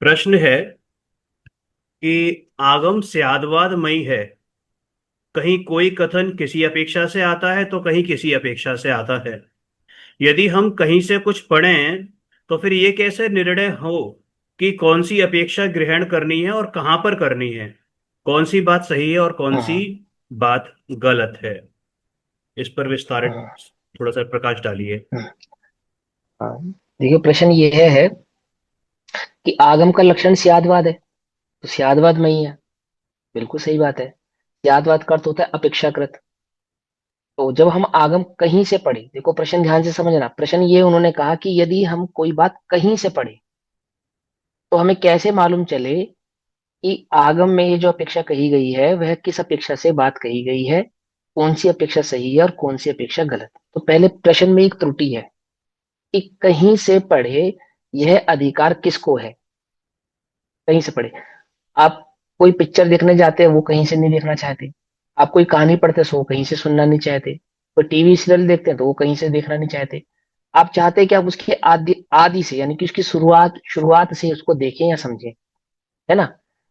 प्रश्न है कि आगम स्याद्वादमयी है। कहीं कोई कथन किसी अपेक्षा से आता है तो कहीं किसी अपेक्षा से आता है। यदि हम कहीं से कुछ पढ़ें तो फिर ये कैसे निर्णय हो कि कौन सी अपेक्षा ग्रहण करनी है और कहाँ पर करनी है, कौन सी बात सही है और कौन सी हाँ। बात गलत है। इस पर विस्तारित हाँ। थोड़ा सा प्रकाश डालिए। हाँ। हाँ। देखिए, प्रश्न ये है कि आगम का लक्षण स्यादवाद है, तो स्यादवाद में ही है। बिल्कुल सही बात है। स्यादवाद का अर्थ होता है अपेक्षाकृत। तो जब हम आगम कहीं से पढ़े, देखो प्रश्न ध्यान से समझना, प्रश्न ये उन्होंने कहा कि यदि हम कोई बात कहीं से पढ़े तो हमें कैसे मालूम चले कि आगम में ये जो अपेक्षा कही गई है वह किस अपेक्षा से बात कही गई है, कौन सी अपेक्षा सही है और कौन सी अपेक्षा गलत है। तो पहले प्रश्न में एक त्रुटि है कि कहीं से पढ़े, यह अधिकार किसको है। कहीं से पढ़े, आप कोई पिक्चर देखने जाते हैं वो कहीं से नहीं देखना चाहते। आप कोई कहानी पढ़ते सो कहीं से सुनना नहीं चाहते। कोई टीवी सीरियल देखते हैं तो वो कहीं से देखना नहीं चाहते। आप चाहते हैं कि आप उसके आदि आदि से, यानी कि उसकी शुरुआत शुरुआत से उसको देखें या समझें, है ना।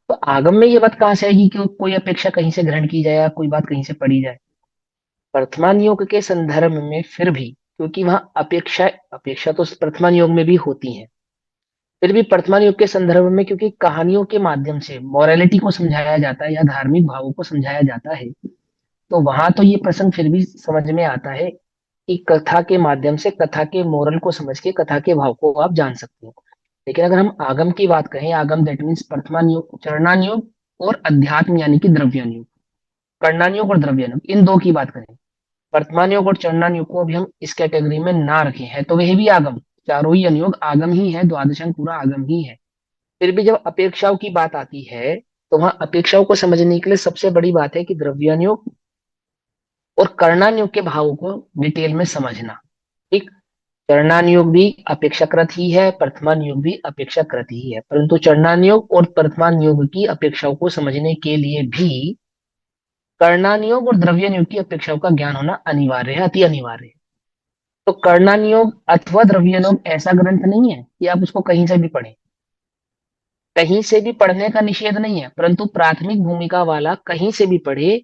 तो आगम में ये बात कहाँ से आएगी कि कोई अपेक्षा कहीं से ग्रहण की जाए या कोई बात कहीं से पढ़ी जाए। वर्तमान योग के संदर्भ में फिर भी, क्योंकि वहां अपेक्षा अपेक्षा तो वर्तमान योग में भी होती है, फिर भी वर्तमान युग के संदर्भ में, क्योंकि कहानियों के माध्यम से मोरालिटी को समझाया जाता है या धार्मिक भावों को समझाया जाता है, तो वहां तो ये प्रसंग फिर भी समझ में आता है कि कथा के माध्यम से कथा के मोरल को समझ के कथा के भाव को आप जान सकते हो। लेकिन अगर हम आगम की बात करें, आगम दैट मीन्स वर्तमान युग, चरणान युग और अध्यात्म यानी कि द्रव्यान युग, कर्णान युग और द्रव्यान युग, इन दो की बात करें, वर्तमान युग और चंडान युग को अभी हम इस कैटेगरी में ना रखे हैं तो वह भी आगम, चारों ही अनुयोग आगम ही है, द्वादशांग पूरा आगम ही है। फिर भी जब अपेक्षाओं की बात आती है तो वहां अपेक्षाओं को समझने के लिए सबसे बड़ी बात है कि द्रव्यानुयोग और कर्णानुयोग के भावों को डिटेल में समझना। ठीक। चरणानुयोग भी अपेक्षाकृत ही है, वर्तमान योग भी अपेक्षाकृत ही है, परंतु चरणानुयोग और वर्तमान योग की अपेक्षाओं को समझने के लिए भी कर्णानुयोग और द्रव्यानुयोग की अपेक्षाओं का ज्ञान होना अनिवार्य है, अति अनिवार्य है। तो कर्णानुयोग अथवा द्रव्यानुयोग ऐसा ग्रंथ नहीं है कि आप उसको कहीं से भी पढ़ें। कहीं से भी पढ़ने का निषेध नहीं है, परंतु प्राथमिक भूमिका वाला कहीं से भी पढ़े,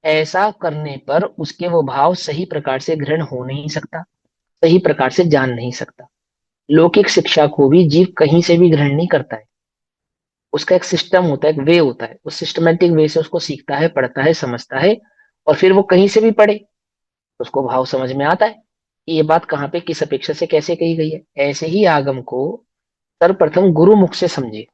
ऐसा करने पर उसके वो भाव सही प्रकार से ग्रहण हो नहीं सकता, सही प्रकार से जान नहीं सकता। लौकिक शिक्षा को भी जीव कहीं से भी ग्रहण नहीं करता है। उसका एक सिस्टम होता है, एक वे होता है, उस सिस्टमेटिक वे से उसको सीखता है, पढ़ता है, समझता है, और फिर वो कहीं से भी पढ़े तो उसको भाव समझ में आता है कि ये बात कहाँ पे किस अपेक्षा से कैसे कही गई है। ऐसे ही आगम को सर्वप्रथम गुरु मुख से समझे।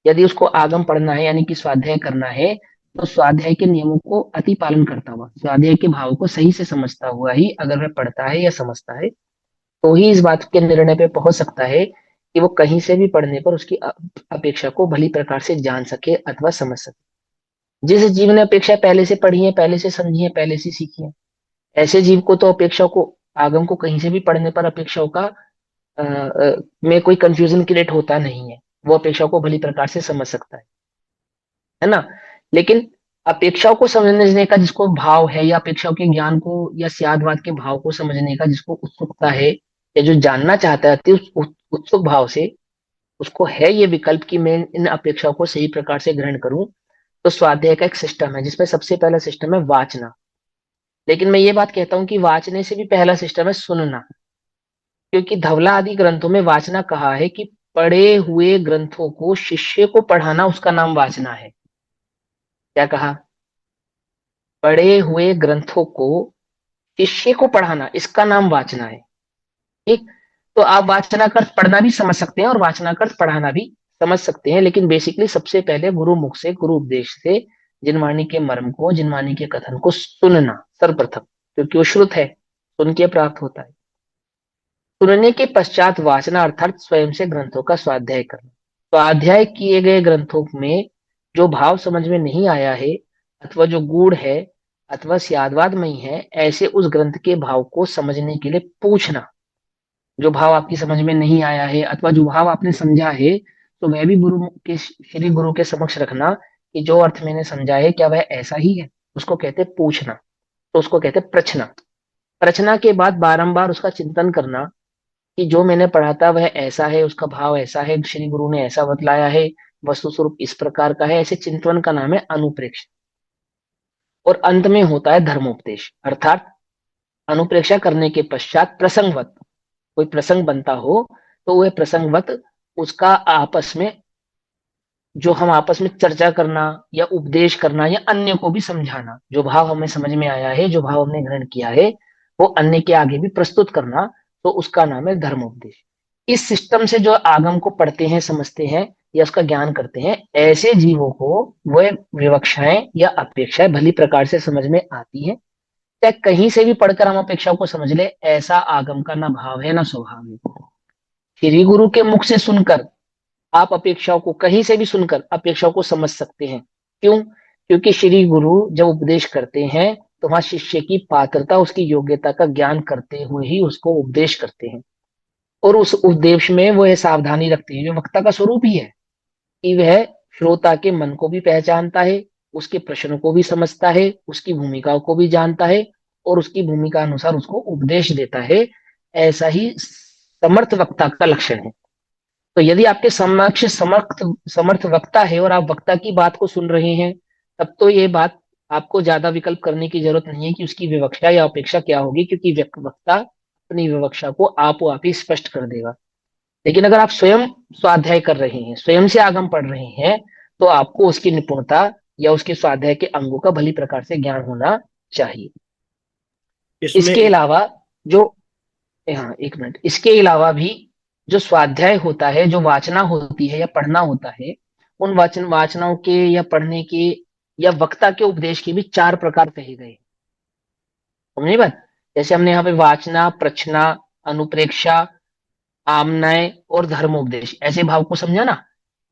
यदि उसको आगम पढ़ना है यानी कि स्वाध्याय करना है, तो स्वाध्याय के नियमों को अति पालन करता हुआ, स्वाध्याय के भाव को सही से समझता हुआ ही अगर वह पढ़ता है या समझता है, तो ही इस बात के निर्णय पे पहुंच सकता है कि वो कहीं से भी पढ़ने पर उसकी अपेक्षा को भली प्रकार से जान सके अथवा समझ सके। जिस जीव ने अपेक्षा पहले से पढ़ी है, पहले से समझी है, पहले से सीखी है, ऐसे जीव को तो अपेक्षाओं को, आगम को कहीं से भी पढ़ने पर अपेक्षाओं का में कोई कंफ्यूजन क्रिएट होता नहीं है। वो अपेक्षाओं को भली प्रकार से समझ सकता है ना। लेकिन अपेक्षाओं को समझने का जिसको भाव है, या अपेक्षाओं के ज्ञान को या सियादवाद के भाव को समझने का जिसको उत्सुकता है, या जो जानना चाहता है अति उत्सुक भाव से, उसको है ये विकल्प कि मैं इन अपेक्षाओं को सही प्रकार से ग्रहण करूं, तो स्वाध्याय का एक सिस्टम है जिसमें सबसे पहला सिस्टम है वाचना। लेकिन मैं ये बात कहता हूं कि वाचने से भी पहला सिस्टम है सुनना, क्योंकि धवला आदि ग्रंथों में वाचना कहा है कि पढ़े हुए ग्रंथों को शिष्य को पढ़ाना, उसका नाम वाचना है। क्या कहा? पढ़े हुए ग्रंथों को शिष्य को पढ़ाना, इसका नाम वाचना है। ठीक। तो आप वाचना का अर्थ पढ़ना भी समझ सकते हैं और वाचना का अर्थ पढ़ाना भी समझ सकते हैं, लेकिन बेसिकली सबसे पहले गुरु मुख से, गुरु उपदेश से जिनवाणी के मर्म को, जिनवाणी के कथन को सुनना सर्वप्रथम, क्योंकि वो श्रुत है, सुन के प्राप्त होता है। सुनने के पश्चात वाचना अर्थात स्वयं से ग्रंथों का स्वाध्याय करना। स्वाध्याय किए गए ग्रंथों में जो भाव समझ में नहीं आया है, अथवा जो गूढ़ है, अथवा स्यादवादमयी है, ऐसे उस ग्रंथ के भाव को समझने के लिए पूछना। जो भाव आपकी समझ में नहीं आया है अथवा जो भाव आपने समझा है, तो वह भी गुरु के, श्री गुरु के समक्ष रखना कि जो अर्थ मैंने समझा है क्या वह ऐसा ही है। उसको कहते पूछना, तो उसको कहते प्रश्न। रचना के बाद बारंबार उसका चिंतन करना कि जो मैंने पढ़ा था वह ऐसा है, उसका भाव ऐसा है, श्री गुरु ने ऐसा बतलाया है, वस्तु स्वरूप इस प्रकार का है, ऐसे चिंतन का नाम है अनुप्रेक्ष। और अंत में होता है धर्मोपदेश, अर्थात अनुप्रेक्षा करने के पश्चात प्रसंगवत कोई प्रसंग बनता हो तो वह प्रसंगवत उसका आपस में, जो हम आपस में चर्चा करना या उपदेश करना या अन्य को भी समझाना, जो भाव हमें समझ में आया है, जो भाव हमने ग्रहण किया है, वो अन्य के आगे भी प्रस्तुत करना, तो उसका नाम है धर्मोपदेश। इस सिस्टम से जो आगम को पढ़ते हैं, समझते हैं या उसका ज्ञान करते हैं, ऐसे जीवों को वह विवक्षाएं या अपेक्षाएं भली प्रकार से समझ में आती है। चाहे कहीं से भी पढ़कर हम अपेक्षाओं को समझ ले, ऐसा आगम का ना भाव है ना स्वभाव है। श्री गुरु के मुख से सुनकर आप अपेक्षाओं को, कहीं से भी सुनकर अपेक्षाओं को समझ सकते हैं। क्यों? क्योंकि श्री गुरु जब उपदेश करते हैं तो वहां शिष्य की पात्रता, उसकी योग्यता का ज्ञान करते हुए ही उसको उपदेश करते हैं। और उस उपदेश में वो ये सावधानी रखते हैं, जो वक्ता का स्वरूप ही है, कि वह श्रोता के मन को भी पहचानता है, उसके प्रश्नों को भी समझता है, उसकी भूमिकाओं को भी जानता है और उसकी भूमिका अनुसार उसको उपदेश देता है। ऐसा ही समर्थ वक्ता का लक्षण है। तो यदि आपके समक्ष समर्थ समर्थ वक्ता है और आप वक्ता की बात को सुन रहे हैं, तब तो ये बात आपको ज्यादा विकल्प करने की जरूरत नहीं है कि उसकी विवक्षा या अपेक्षा क्या होगी, क्योंकि वक्ता अपनी विवक्षा को आप ही स्पष्ट कर देगा। लेकिन अगर आप स्वयं स्वाध्याय कर रहे हैं, स्वयं से आगम पढ़ रहे हैं, तो आपको उसकी निपुणता या उसके स्वाध्याय के अंगों का भली प्रकार से ज्ञान होना चाहिए। इसमें इसके अलावा जो, हाँ एक मिनट, इसके अलावा भी जो स्वाध्याय होता है, जो वाचना होती है या पढ़ना होता है, उन वाचनाओं के या पढ़ने के या वक्ता के उपदेश के भी चार प्रकार कहे गए। समझे बात? जैसे हमने यहाँ पे वाचना, प्रश्ना, अनुप्रेक्षा, आमनाय और धर्मोपदेश, ऐसे भाव को समझा ना।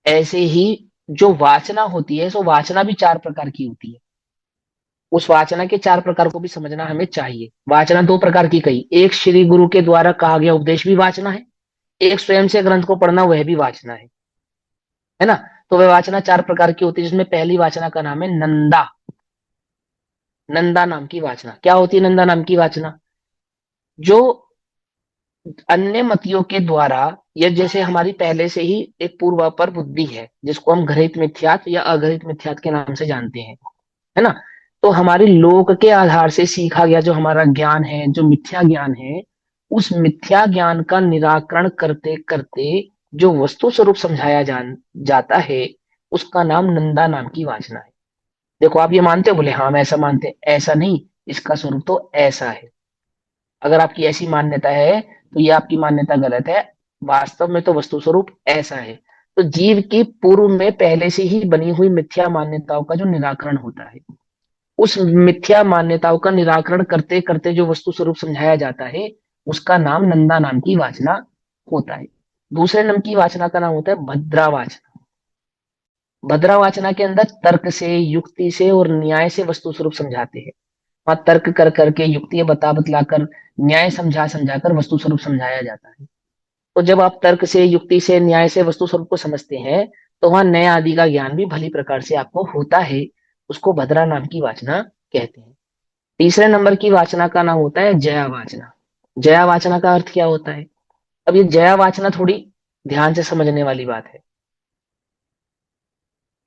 ऐसे ही जो वाचना होती है, सो वाचना भी चार प्रकार की होती है। उस वाचना के चार प्रकार को भी समझना हमें चाहिए। वाचना दो प्रकार की कही, एक श्री गुरु के द्वारा कहा गया उपदेश भी वाचना है, एक स्वयं से ग्रंथ को पढ़ना वह भी वाचना है ना। तो वह वाचना चार प्रकार की होती है, जिसमें पहली वाचना का नाम है नंदा। नंदा नाम की वाचना क्या होती है? नंदा नाम की वाचना जो अन्य मतियों के द्वारा, या जैसे हमारी पहले से ही एक पूर्वापर बुद्धि है, जिसको हम घृत मिथ्यात्व या अघृत मिथ्यात्व के नाम से जानते हैं, है ना। तो हमारी लोक के आधार से सीखा गया जो हमारा ज्ञान है, जो मिथ्या ज्ञान है, उस मिथ्या ज्ञान का निराकरण करते करते जो वस्तु स्वरूप समझाया जाता है, उसका नाम नंदा नाम की वासना है। देखो आप ये मानते हो? बोले हाँ हम ऐसा मानते हैं। ऐसा नहीं, इसका स्वरूप तो ऐसा है। अगर आपकी ऐसी मान्यता है तो ये आपकी मान्यता गलत है। वास्तव में तो वस्तु स्वरूप ऐसा है। तो जीव की पूर्व में पहले से ही बनी हुई मिथ्या मान्यताओं का जो निराकरण होता है, उस मिथ्या मान्यताओं का निराकरण करते करते जो वस्तु स्वरूप समझाया जाता है, उसका नाम नंदा नाम की वाचना होता है। दूसरे नाम की वाचना का नाम होता है भद्रा वाचना। भद्रा वाचना के अंदर तर्क से, युक्ति से और न्याय से वस्तु स्वरूप समझाते हैं। वहां तर्क कर करके, युक्ति बता बतलाकर, न्याय समझा समझा कर वस्तु स्वरूप समझाया जाता है। तो जब आप तर्क से, युक्ति से, न्याय से वस्तु स्वरूप को समझते हैं, तो वहां नए आदि का ज्ञान भी भली प्रकार से आपको होता है। उसको भद्रा नाम की वाचना कहते हैं। तीसरे नंबर की वाचना का नाम होता है जया वाचना। जया वाचना का अर्थ क्या होता है? अब ये जया वाचना थोड़ी ध्यान से समझने वाली बात है।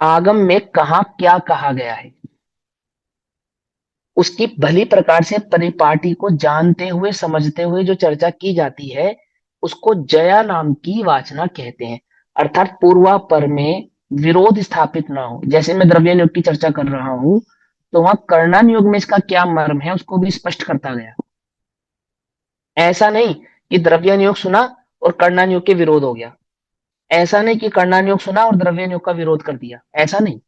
आगम में कहा क्या कहा गया है, उसकी भली प्रकार से परिपाटी को जानते हुए, समझते हुए जो चर्चा की जाती है, उसको जया नाम की वाचना कहते हैं। अर्थात पूर्वापर में विरोध स्थापित ना हो। जैसे मैं द्रव्य योग की चर्चा कर रहा हूं, तो वहां कर्णन योग में इसका क्या मर्म है उसको भी स्पष्ट करता गया। ऐसा नहीं कि द्रव्य योग सुना और कर्णन योग के विरोध हो गया। ऐसा नहीं कि कर्णन योग सुना और द्रव्य योग का विरोध कर दिया। ऐसा नहीं।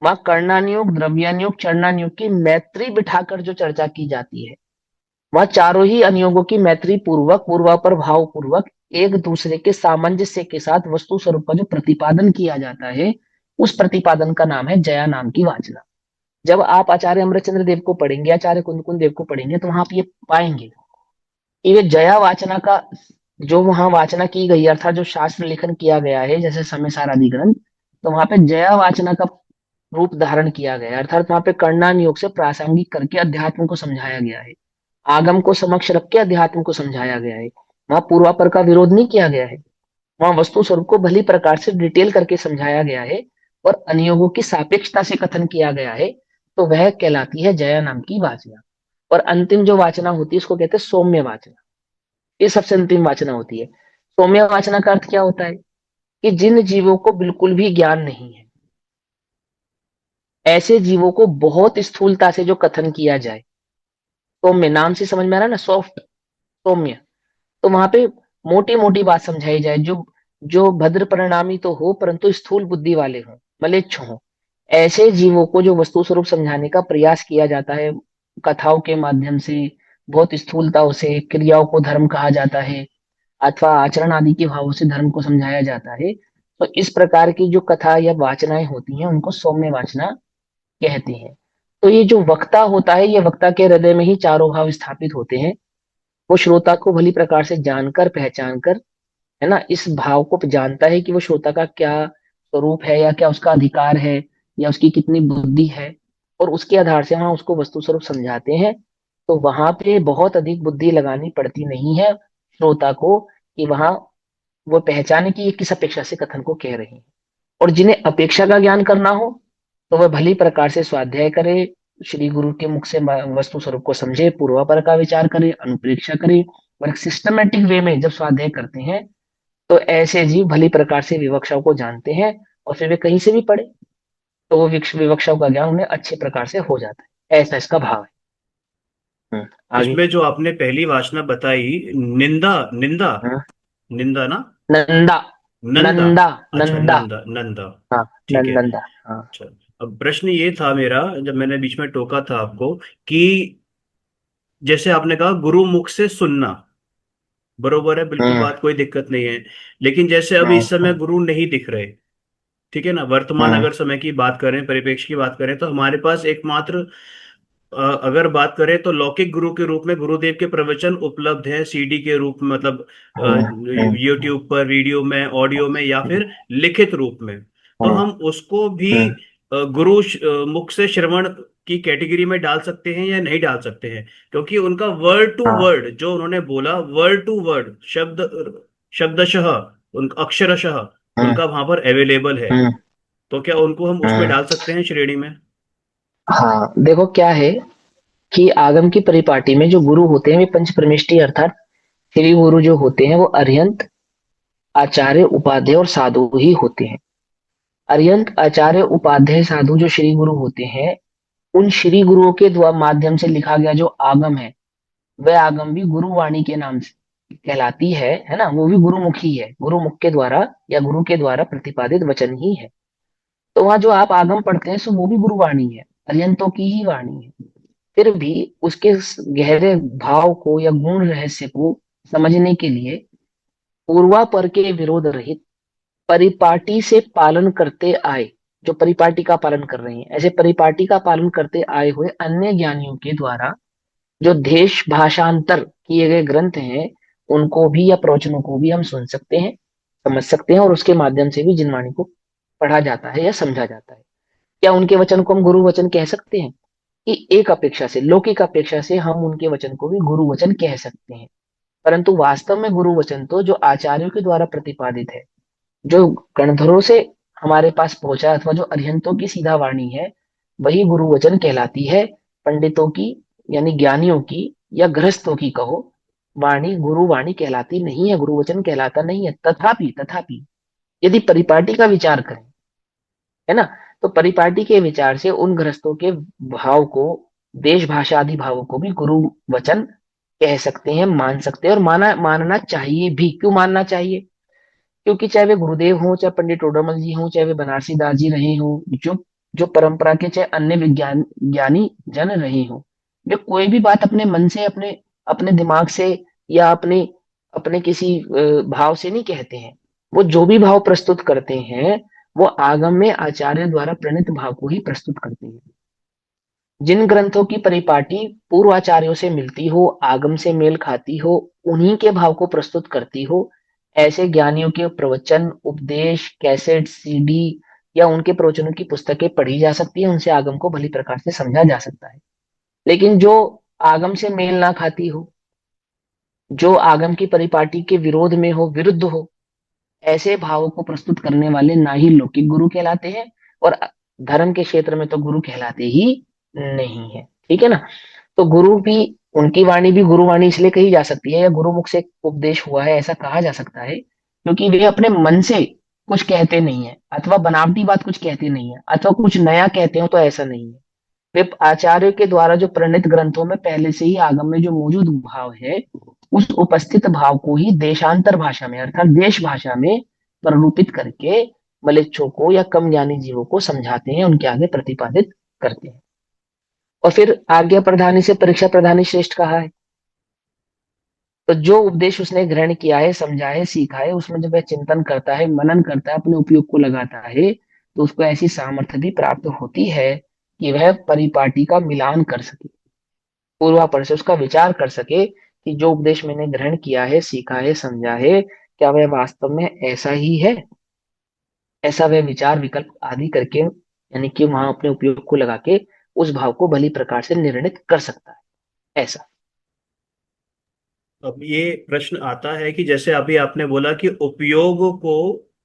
वहां कर्णन योग, द्रव्यान योग, चरणन योग की मैत्री बिठाकर जो चर्चा की जाती है, वह चारों ही अनुयोगों की मैत्री पूर्वक, पूर्वापर भाव पूर्वक, एक दूसरे के सामंजस्य के साथ वस्तु स्वरूप का जो प्रतिपादन किया जाता है, उस प्रतिपादन का नाम है जया नाम की वाचना। जब आप आचार्य अमृतचंद्र देव को पढ़ेंगे, आचार्य कुंदकुंद देव को पढ़ेंगे, तो वहां आप ये पाएंगे कि वे जया वाचना का, जो वहां वाचना की गई अर्थात जो शास्त्र लेखन किया गया है, जैसे समय सार आदि ग्रंथ, तो वहां पे जया वाचना का रूप धारण किया गया है। अर्थात वहां पे कर्णान योग से प्रासंगिक करके अध्यात्म को समझाया गया है। आगम को समक्ष रख के अध्यात्म को समझाया गया है। वहां पूर्वापर का विरोध नहीं किया गया है। वहां वस्तु स्वरूप को भली प्रकार से डिटेल करके समझाया गया है और अनुयोगों की सापेक्षता से कथन किया गया है। तो वह कहलाती है जया नाम की वाचना। और अंतिम जो वाचना होती है उसको कहते हैं सौम्य वाचना। ये सबसे अंतिम वाचना होती है। सौम्य वाचना का अर्थ क्या होता है? कि जिन जीवों को बिल्कुल भी ज्ञान नहीं है, ऐसे जीवों को बहुत स्थूलता से जो कथन किया जाए, सौम्य नाम से समझ में आ रहा है ना, सॉफ्ट, सौम्य। तो वहां पे मोटी मोटी बात समझाई जाए, जो जो भद्र परिणामी तो हो परंतु स्थूल बुद्धि वाले हों, मलेच्छ हों, ऐसे जीवों को जो वस्तु स्वरूप समझाने का प्रयास किया जाता है कथाओं के माध्यम से, बहुत स्थूलताओं से, क्रियाओं को धर्म कहा जाता है अथवा आचरण आदि के भावों से धर्म को समझाया जाता है। तो इस प्रकार की जो कथा या वाचनाएं होती हैं उनको सौम्य वाचना कहते हैं। तो ये जो वक्ता होता है, ये वक्ता के हृदय में ही चारों भाव स्थापित होते हैं। वो श्रोता को भली प्रकार से जानकर पहचान कर, है ना, इस भाव को जानता है कि वो श्रोता का क्या स्वरूप है या क्या उसका अधिकार है या उसकी कितनी बुद्धि है, और उसके आधार से वहां उसको वस्तु स्वरूप समझाते हैं। तो वहां पे बहुत अधिक बुद्धि लगानी पड़ती नहीं है श्रोता को, कि वहां वो पहचाने कि ये किस अपेक्षा से कथन को कह रहे हैं। और जिन्हें अपेक्षा का ज्ञान करना हो तो वह भली प्रकार से स्वाध्याय करे, श्री गुरु के मुख से वस्तु स्वरूप को समझे, पूर्वापर का विचार करे, अनुप्रेक्षा करे, और एक सिस्टमेटिक वे में जब स्वाध्याय करते हैं तो ऐसे जीव भली प्रकार से विवक्षाओं को जानते हैं। और फिर वे कहीं से भी पढ़े तो वो विवक्षाओं का ज्ञान उन्हें अच्छे प्रकार से हो जाता है। ऐसा इसका भाव है। आगे। इसमें जो आपने पहली वासना बताई, निंदा, निंदा, हम्म, निंदा ना, नंदा, नंदा, नंदा, अच्छा नंदा। नंदा, नंदा, हाँ, ठीक है। नंदा। हाँ। अच्छा, अब प्रश्न ये था मेरा, जब मैंने बीच में टोका था आपको, कि जैसे आपने कहा गुरु मुख से सुनना, बरोबर है, बिल्कुल हम्म। बात कोई दिक्कत नहीं है। लेकिन जैसे अभी इस समय हम्म। गुरु नहीं दिख रहे, ठीक है ना, वर्तमान हम्म। अगर समय की बात करें, परिप्रेक्ष्य की बात करें, तो हमारे पास एकमात्र अगर बात करें तो लौकिक गुरु के रूप में गुरुदेव के प्रवचन उपलब्ध है सीडी के रूप में, मतलब हम्म। यूट्यूब पर, वीडियो में, ऑडियो में, या फिर लिखित रूप में। तो हम्म। हम उसको भी हम्म। मुख से श्रवण की कैटेगरी में डाल सकते हैं या नहीं डाल सकते हैं? क्योंकि उनका वर्ड टू हाँ। वर्ड जो उन्होंने बोला, वर्ड टू वर्ड, शब्द शब्दशः, उन अक्षरशः हम्म। उनका वहां पर अवेलेबल है। हम्म। तो क्या उनको हम उसमें हम्म। डाल सकते हैं श्रेणी में? हाँ, देखो क्या है कि आगम की परिपाटी में जो गुरु होते हैं वे पंच परमेष्ठी अर्थात श्री गुरु जो होते हैं वो अरिहंत, आचार्य, उपाध्याय और साधु ही होते हैं। अरिहंत, आचार्य, उपाध्याय, साधु जो श्री गुरु होते हैं, उन श्री गुरुओं के द्वारा माध्यम से लिखा गया जो आगम है, वह आगम भी गुरुवाणी के नाम से कहलाती है ना, वो भी गुरुमुखी है, गुरुमुख के द्वारा या गुरु के द्वारा प्रतिपादित वचन ही है। तो वहां जो आप आगम पढ़ते हैं सो वो भी गुरुवाणी है, अरिहंतों की ही वाणी है। फिर भी उसके गहरे भाव को या गुण रहस्य को समझने के लिए पूर्वापर के विरोध रहित परिपाटी से पालन करते आए, जो परिपाटी का पालन कर रहे हैं, ऐसे परिपाटी का पालन करते आए हुए अन्य ज्ञानियों के द्वारा जो देश भाषांतर किए गए ग्रंथ हैं, उनको भी या प्रवचनों को भी हम सुन सकते हैं, समझ सकते हैं, और उसके माध्यम से भी जिनवाणी को पढ़ा जाता है या समझा जाता है। क्या उनके वचन को हम गुरु वचन कह सकते हैं? कि एक अपेक्षा से, लौकिक अपेक्षा से हम उनके वचन को भी गुरु वचन कह सकते हैं। परंतु वास्तव में गुरु वचन तो जो आचार्यों के द्वारा प्रतिपादित है, जो गणधरों से हमारे पास पहुंचा अथवा जो अरिहंतों की सीधा वाणी है, वही गुरु वचन कहलाती है। पंडितों की यानी ज्ञानियों की या गृहस्थों की कहो, वाणी गुरु वाणी कहलाती नहीं है, गुरु वचन कहलाता नहीं है। तथापि तथापि यदि परिपाटी का विचार करें, है ना, तो परिपाटी के विचार से उन गृहस्थों के भाव को, देश भाषा आदि भावों को भी गुरु वचन कह सकते हैं, मान सकते हैं, और मानना चाहिए भी। क्यों मानना चाहिए? क्योंकि चाहे वे गुरुदेव हों, चाहे पंडित टोडरमल जी हों, चाहे वे बनारसी दास जी रहे हों, जो जो परंपरा के चाहे अन्य विज्ञान ज्ञानी जन रहे हों, वे कोई भी बात अपने मन से, अपने अपने दिमाग से या अपने अपने किसी भाव से नहीं कहते हैं। वो जो भी भाव प्रस्तुत करते हैं वो आगम में आचार्य द्वारा प्रणीत भाव को ही प्रस्तुत करते हैं। जिन ग्रंथों की परिपाटी पूर्वाचार्यों से मिलती हो, आगम से मेल खाती हो, उन्हीं के भाव को प्रस्तुत करती हो, ऐसे ज्ञानियों के प्रवचन, उपदेश, कैसेट, सीडी या उनके प्रवचनों की पुस्तकें पढ़ी जा सकती है, उनसे आगम को भली प्रकार से समझा जा सकता है। लेकिन जो आगम से मेल ना खाती हो, जो आगम की परिपाटी के विरोध में हो, विरुद्ध हो, ऐसे भावों को प्रस्तुत करने वाले ना ही लौकिक गुरु कहलाते हैं, और धर्म के क्षेत्र में तो गुरु कहलाते ही नहीं है। ठीक है ना। तो गुरु भी, उनकी वाणी भी गुरुवाणी इसलिए कही जा सकती है, या गुरुमुख से उपदेश हुआ है ऐसा कहा जा सकता है, क्योंकि वे अपने मन से कुछ कहते नहीं है, अथवा बनावटी बात कुछ कहते नहीं है, अथवा कुछ नया कहते हो तो ऐसा नहीं है। वे आचार्यों के द्वारा जो प्रणीत ग्रंथों में पहले से ही आगम में जो मौजूद भाव है, उस उपस्थित भाव को ही देशांतर भाषा में अर्थात देश भाषा में प्ररूपित करके मलेच्छों को या कम ज्ञानी जीवों को समझाते हैं, उनके आगे प्रतिपादित करते हैं। और फिर आज्ञा प्रधानी से परीक्षा प्रधानी श्रेष्ठ कहा है। तो जो उपदेश उसने ग्रहण किया है, समझा है, सीखा है, उसमें जब वह चिंतन करता है, मनन करता है, अपने उपयोग को लगाता है, तो उसको ऐसी सामर्थ्य भी प्राप्त होती है कि वह परिपाटी का मिलान कर सके, पूर्वापर से उसका विचार कर सके कि जो उपदेश मैंने ग्रहण किया है, सीखा है, समझा है, क्या वह वास्तव में ऐसा ही है। ऐसा वह विचार विकल्प आदि करके, यानी कि वहां अपने उपयोग को लगा के उस भाव को भली प्रकार से निर्णित कर सकता है, ऐसा। अब ये प्रश्न आता है कि जैसे अभी आपने बोला कि उपयोग को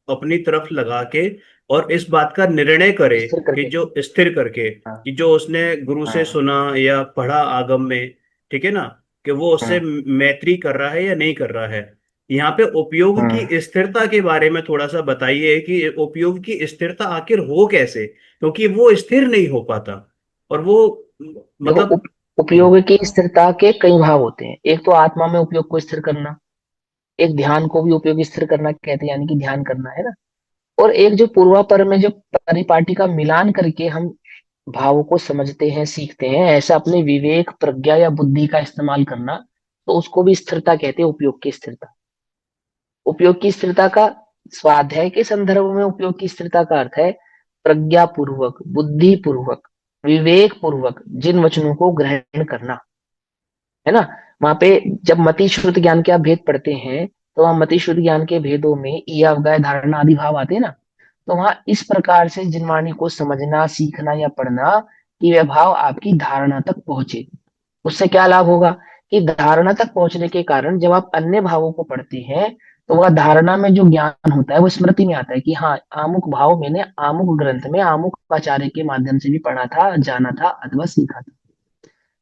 अपनी तरफ लगा के और इस बात का निर्णय करे स्थिर कि करके। जो स्थिर करके हाँ। कि जो उसने गुरु से हाँ। सुना या पढ़ा आगम में, ठीक है ना, कि वो उससे हाँ। मैत्री कर रहा है या नहीं कर रहा है। यहाँ पे उपयोग हाँ। की स्थिरता के बारे में थोड़ा सा बताइए कि उपयोग की स्थिरता आखिर हो कैसे, क्योंकि वो स्थिर नहीं हो पाता। और वो देखो, मतलब उपयोग की स्थिरता के कई भाव होते हैं। एक तो आत्मा में उपयोग को स्थिर करना, एक ध्यान को भी उपयोग स्थिर करना कहते हैं, यानी कि ध्यान करना है ना। और एक जो पूर्वापर में जो परिपाटी का मिलान करके हम भावों को समझते हैं, सीखते हैं, ऐसा अपने विवेक, प्रज्ञा या बुद्धि का इस्तेमाल करना, तो उसको भी स्थिरता कहते हैं, उपयोग की स्थिरता। उपयोग की स्थिरता का, स्वाध्याय के संदर्भ में उपयोग की स्थिरता का अर्थ है प्रज्ञा पूर्वक, बुद्धि पूर्वक, विवेक पूर्वक जिन वचनों को ग्रहण करना, है ना। वहां पे जब मति श्रुत ज्ञान के आप भेद पढ़ते हैं, तो वहां मति श्रुत ज्ञान के भेदों में ईय, अवगय, धारणा आदि भाव आते हैं ना। तो वहां इस प्रकार से जिनवाणी को समझना, सीखना या पढ़ना कि वह भाव आपकी धारणा तक पहुंचे। उससे क्या लाभ होगा कि धारणा तक पहुंचने के कारण जब आप अन्य भावों को पढ़ते हैं, तो वह धारणा में जो ज्ञान होता है वो स्मृति में आता है कि हाँ, आमुक भाव मैंने आमुक ग्रंथ में आमुक आचार्य के माध्यम से भी पढ़ा था, जाना था अथवा सीखा था।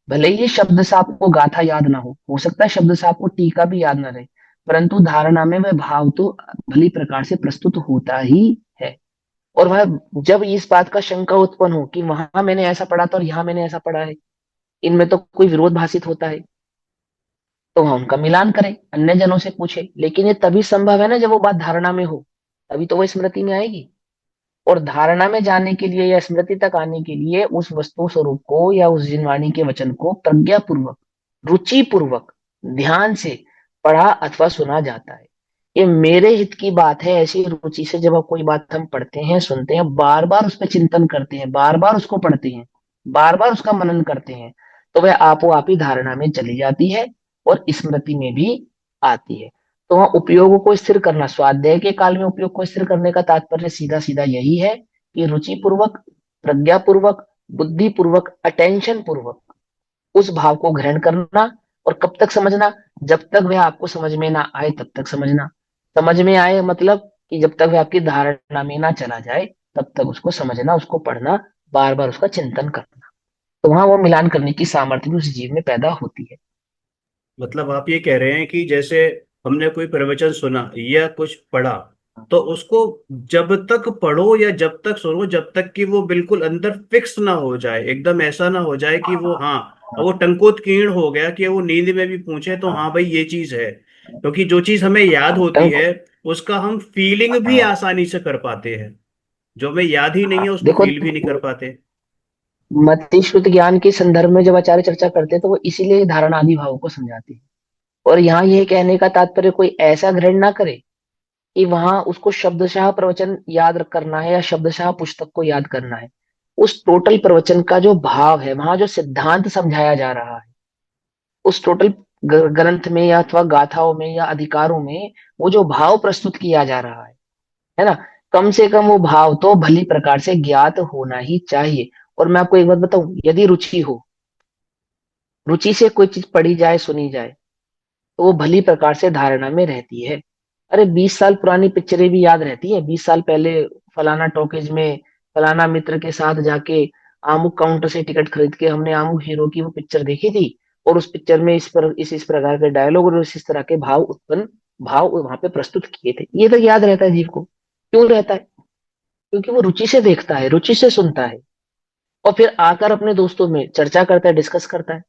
भले ही ये शब्द से आपको गाथा याद ना हो सकता है शब्द से आपको टीका भी याद ना रहे, परंतु धारणा में वह भाव तो भली प्रकार से प्रस्तुत होता ही है। और वह, जब इस बात का शंका उत्पन्न हो कि वहां मैंने ऐसा पढ़ा था और यहाँ मैंने ऐसा पढ़ा है, इनमें तो कोई विरोध भाषित होता है, तो वह उनका मिलान करें, अन्य जनों से पूछे। लेकिन ये तभी संभव है ना जब वो बात धारणा में हो, तभी तो वो स्मृति में आएगी। और धारणा में जाने के लिए या स्मृति तक आने के लिए उस वस्तु स्वरूप को या उस जिनवाणी के वचन को प्रज्ञा पूर्वक, रुचि पूर्वक, ध्यान से पढ़ा अथवा सुना जाता है। ये मेरे हित की बात है। ऐसी रुचि से जब आप कोई बात हम पढ़ते हैं, सुनते हैं, बार बार उस पर चिंतन करते हैं, बार बार उसको पढ़ते हैं, बार बार उसका मनन करते हैं, तो वह आपो आप ही धारणा में चली जाती है और स्मृति में भी आती है। तो वहाँ उपयोग को स्थिर करना, स्वाध्याय के काल में उपयोग को स्थिर करने का तात्पर्य सीधा सीधा यही है कि रुचि पूर्वक, प्रज्ञा पूर्वक, बुद्धि पूर्वक, अटेंशन पूर्वक उस भाव को ग्रहण करना। और कब तक समझना? जब तक वह आपको समझ में ना आए तब तक समझना। समझ में आए मतलब कि जब तक वह आपकी धारणा में ना चला जाए, तब तक उसको समझना, उसको पढ़ना, बार बार उसका चिंतन करना। तो वहां वो मिलान करने की सामर्थ्य भी उस जीव में पैदा होती है। मतलब आप ये कह रहे हैं कि जैसे हमने कोई प्रवचन सुना या कुछ पढ़ा, तो उसको जब तक पढ़ो या जब तक सुनो, जब तक कि वो बिल्कुल अंदर फिक्स ना हो जाए, एकदम ऐसा ना हो जाए कि वो, हाँ, वो टंकोत्कीर्ण हो गया कि वो नींद में भी पूछे तो हाँ भाई ये चीज है। क्योंकि जो चीज हमें याद होती टंक। है उसका हम फीलिंग भी आसानी से कर पाते हैं, जो हमें याद ही नहीं है उसको देखो, फील भी नहीं कर पाते। मति श्रुत ज्ञान के संदर्भ में जब आचार्य चर्चा करते हैं तो वो इसीलिए धारणा आदि भावों को समझाते हैं। और यहाँ ये कहने का तात्पर्य कोई ऐसा ग्रहण ना करे कि वहां उसको शब्दशः प्रवचन याद करना है या शब्दशः पुस्तक को याद करना है। उस टोटल प्रवचन का जो भाव है, वहां जो सिद्धांत समझाया जा रहा है, उस टोटल ग्रंथ में या अथवा गाथाओं में या अधिकारों में वो जो भाव प्रस्तुत किया जा रहा है ना, कम से कम वो भाव तो भली प्रकार से ज्ञात होना ही चाहिए। और मैं आपको एक बात बताऊं, यदि रुचि हो, रुचि से कोई चीज पढ़ी जाए, सुनी जाए, तो वो भली प्रकार से धारणा में रहती है। अरे 20 साल पुरानी पिक्चरें भी याद रहती है। 20 साल पहले फलाना टॉकीज में फलाना मित्र के साथ जाके आमुक काउंटर से टिकट खरीद के हमने आमुक हीरो की वो पिक्चर देखी थी, और उस पिक्चर में इस प्रकार के डायलॉग और इस तरह के भाव वहां पे प्रस्तुत किए थे। ये तो याद रहता है जीव को। क्यों रहता है? क्योंकि वो रुचि से देखता है, रुचि से सुनता है, और फिर आकर अपने दोस्तों में चर्चा करता है, डिस्कस करता है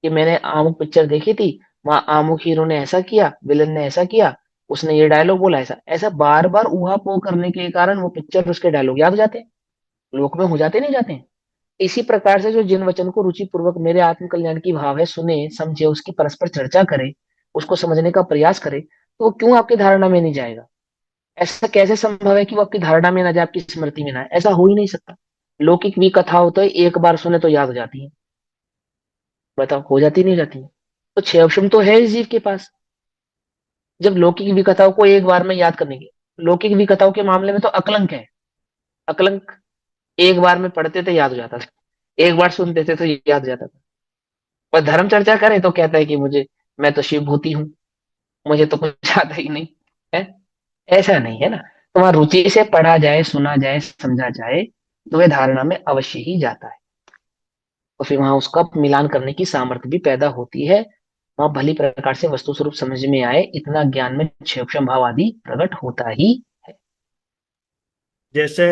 कि मैंने आमुक पिक्चर देखी थी, वहां आमुक हीरो ने ऐसा किया, विलन ने ऐसा किया, उसने ये डायलॉग बोला, ऐसा ऐसा बार बार उहा पोह करने के कारण वो पिक्चर उसके डायलॉग याद हो जाते हैं, लोक में हो जाते नहीं जाते हैं। इसी प्रकार से जो जिन वचन को रुचि पूर्वक मेरे आत्म कल्याण की भाव है सुने समझे, उसकी परस्पर चर्चा करे, उसको समझने का प्रयास करे, तो वो क्यों आपकी धारणा में नहीं जाएगा? ऐसा कैसे संभव है कि वो आपकी धारणा में ना जाए, आपकी स्मृति में ना आए? ऐसा हो ही नहीं सकता। लौकिक भी कथा हो तो एक बार सुने तो याद हो जाती है। बताओ, हो जाती नहीं हो जाती है? तो छह ऑप्शन तो है इस जीव के पास। जब लौकिक विकथाओं को एक बार में याद करने की, लौकिक विकथाओं के मामले में तो अकलंक है। अकलंक एक बार में पढ़ते थे याद हो जाता था, एक बार सुनते थे तो याद हो जाता था। पर धर्म चर्चा करें तो कहता है कि मैं तो शिव भूति हूँ, मुझे तो कुछ आता ही नहीं है। ऐसा नहीं है ना। तो वहां रुचि से पढ़ा जाए, सुना जाए, समझा जाए, तो वह धारणा में अवश्य ही जाता है, और फिर वहां उसका मिलान करने की सामर्थ्य भी पैदा होती है। वहां भली प्रकार से वस्तु स्वरूप समझ में आए, इतना ज्ञान में क्षेपक्षम भाव आदि प्रकट होता ही है। जैसे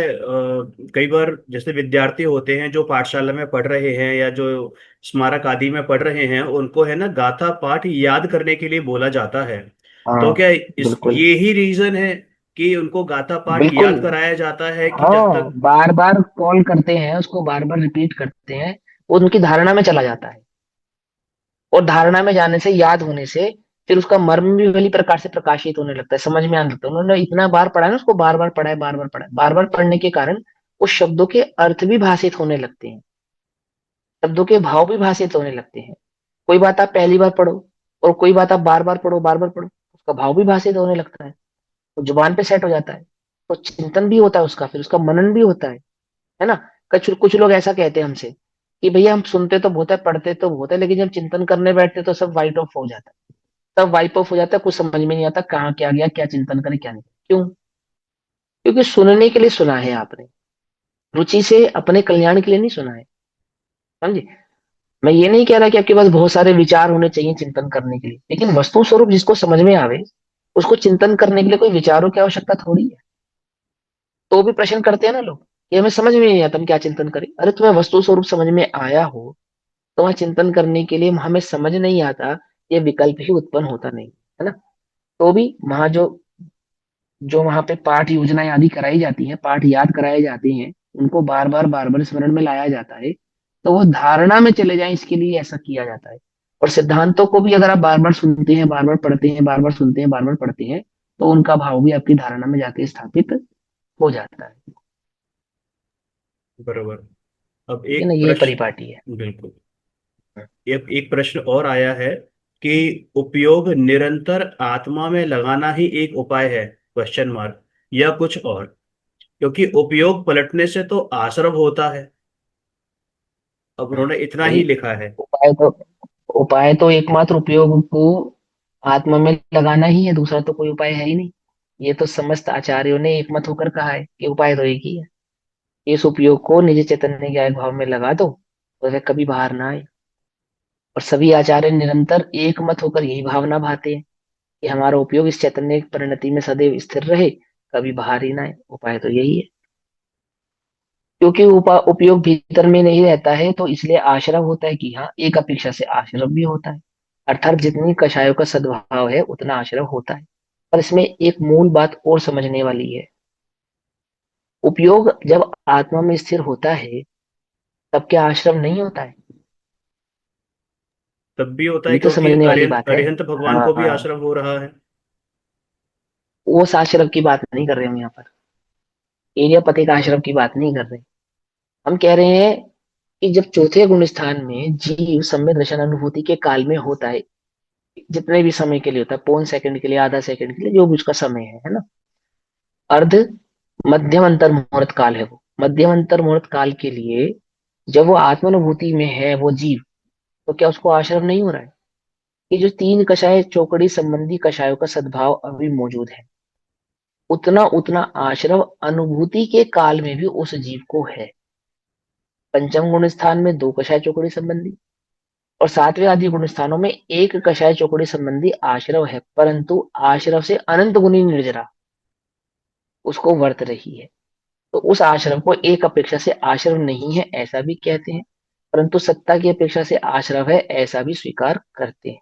कई बार जैसे विद्यार्थी होते हैं जो पाठशाला में पढ़ रहे हैं या जो स्मारक आदि में पढ़ रहे हैं, उनको है ना गाथा पाठ याद करने के लिए बोला जाता है। तो हाँ, क्या इस बिल्कुल ये ही रीजन है कि उनको गाथा पाठ बिल्कुल। याद कराया जाता है कि जब हाँ, तक। बार बार कॉल करते हैं उसको, बार बार रिपीट करते हैं, वो उनकी धारणा में चला जाता है, और धारणा में जाने से, याद होने से, फिर उसका मर्म भी भली प्रकार से प्रकाशित होने लगता है, समझ में आने लगता है। उन्होंने इतना बार पढ़ा है ना, उसको बार बार पढ़ा है, बार बार पढ़ा है, बार बार पढ़ने के कारण उस शब्दों के अर्थ भी भाषित होने लगते हैं, शब्दों के भाव भी भाषित होने लगते हैं। कोई बात आप पहली बार पढ़ो, और कोई बात आप बार बार पढ़ो, बार बार पढ़ो, उसका भाव भी भाषित होने लगता है, तो जुबान पे सेट हो जाता है, तो चिंतन भी होता है उसका, फिर उसका मनन भी होता है ना। कुछ कुछ लोग ऐसा कहते हैं हमसे कि भैया हम सुनते तो बहुत है, पढ़ते तो बहुत है, लेकिन जब चिंतन करने बैठते तो सब वाइट ऑफ हो जाता है, सब वाइप ऑफ हो जाता है, कुछ समझ में नहीं आता कहाँ क्या गया, क्या चिंतन करें क्या नहीं। क्यों? क्योंकि सुनने के लिए सुना है आपने, रुचि से अपने कल्याण के लिए नहीं सुना है। समझे? मैं ये नहीं कह रहा कि आपके पास बहुत सारे विचार होने चाहिए चिंतन करने के लिए, लेकिन वस्तु स्वरूप जिसको समझ में आवे, उसको चिंतन करने के लिए कोई विचारों की आवश्यकता थोड़ी है। तो भी प्रश्न करते हैं ना लोग कि हमें समझ में नहीं आता, हम क्या चिंतन करें। अरे तुम्हें वस्तु स्वरूप समझ में आया हो तो वहां चिंतन करने के लिए हमें समझ नहीं आता, ये विकल्प ही उत्पन्न होता नहीं है ना। तो भी वहां जो जो वहां पे पाठ योजनाएं आदि कराई जाती हैं, पाठ याद कराए जाते हैं, उनको बार बार स्मरण में लाया जाता है, तो वो धारणा में चले जाएं इसके लिए ऐसा किया जाता है। और सिद्धांतों को भी अगर आप बार बार सुनते हैं, बार बार पढ़ते हैं, बार बार सुनते हैं, बार बार पढ़ते हैं, तो उनका भाव भी आपकी धारणा में जाके स्थापित हो जाता है। बरोबर। अब ठीक है ना, एक ये प्रश्न। परिपाटी है। बिल्कुल। एक प्रश्न और आया है कि उपयोग निरंतर आत्मा में लगाना ही एक उपाय है, क्वेश्चन मार्क, या कुछ और? क्योंकि उपयोग पलटने से तो आश्रव होता है। अब उन्होंने इतना भाई, ही लिखा है। उपाय तो एकमात्र उपयोग को आत्मा में लगाना ही है, दूसरा तो कोई उपाय है ही नहीं। ये तो समस्त आचार्यों ने एकमत होकर कहा है कि उपाय तो एक ही है। इस उपयोग को निज चैतन्य के एक भाव में लगा दो, तो वह कभी बाहर ना आए। और सभी आचार्य निरंतर एकमत होकर यही भावना भाते हैं कि हमारा उपयोग इस चैतन्य की परिणति में सदैव स्थिर रहे, कभी बाहर ही ना आए। उपाय तो यही है। क्योंकि उपयोग भीतर में नहीं रहता है, तो इसलिए आश्रव होता है कि हाँ, एक अपेक्षा से आश्रव भी होता है। अर्थात जितनी कषायों का सद्भाव है उतना आश्रव होता है। पर इसमें एक मूल बात और समझने वाली है। उपयोग जब आत्मा में स्थिर होता है, तब क्या आश्रम नहीं होता है? तब भी होता है ये तो क्योंकि समझने वाली अरिहंत बात है। अरिहंत भगवान को भी हाँ, आश्रम हो रहा है। वो आश्रम की बात नहीं कर रहे हम यहाँ पर, एरिया पति का आश्रम की बात नहीं कर रहे। हम कह रहे हैं कि जब चौथे गुण स्थान में जीव सम्यक दर्शन अनुभूति के काल में होता है, जितने भी समय के लिए होता है, पौन सेकंड के लिए, आधा सेकंड के लिए, जो भी उसका समय है ना, अर्ध मध्यम अंतर मुहूर्त काल है, वो मध्यम अंतर मुहूर्त काल के लिए जब वो आत्मानुभूति में है वो जीव, तो क्या उसको आश्रम नहीं हो रहा है? कि जो तीन कषाय चौकड़ी संबंधी कषायों का सद्भाव अभी मौजूद है, उतना उतना आश्रव अनुभूति के काल में भी उस जीव को है। पंचम गुण स्थान में दो कषाय चौकड़ी संबंधी और सातवें आदि गुण स्थानों में एक कषाय चौकड़ी संबंधी आश्रव है, परंतु आश्रव से अनंत गुनी निर्जरा उसको वर्त रही है। तो उस आश्रम को एक अपेक्षा से आश्रम नहीं है ऐसा भी कहते हैं, परंतु सत्ता की अपेक्षा से आश्रव है ऐसा भी स्वीकार करते हैं।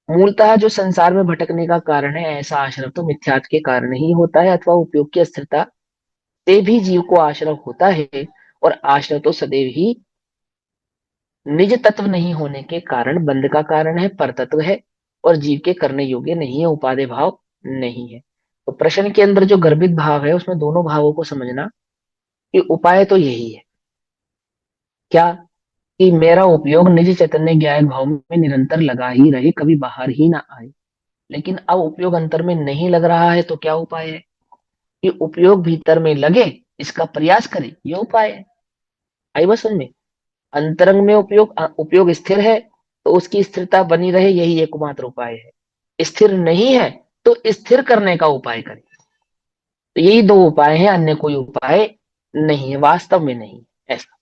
मूलतः जो संसार में भटकने का कारण है, ऐसा आश्रव तो मिथ्यात्व के कारण ही होता है, अथवा उपयोग की अस्थिरता से भी जीव को आश्रव होता है। और आश्रव तो सदैव ही निज तत्व नहीं होने के कारण बंध का कारण है, पर तत्व है और जीव के करने योग्य नहीं है, उपादेय भाव नहीं है। तो प्रश्न के अंदर जो गर्भित भाव है उसमें दोनों भावों को समझना कि उपाय तो यही है, क्या, कि मेरा उपयोग निज चैतन्य ज्ञान भाव में निरंतर लगा ही रहे, कभी बाहर ही ना आए। लेकिन अब उपयोग अंतर में नहीं लग रहा है तो क्या उपाय है, कि उपयोग भीतर में लगे, इसका प्रयास करें, ये उपाय है। आई बस समझ में। अंतरंग में उपयोग स्थिर है तो उसकी स्थिरता बनी रहे, यही एकमात्र उपाय है। स्थिर नहीं है तो स्थिर करने का उपाय करें। तो यही दो उपाय हैं, अन्य कोई उपाय नहीं है, वास्तव में नहीं है ऐसा।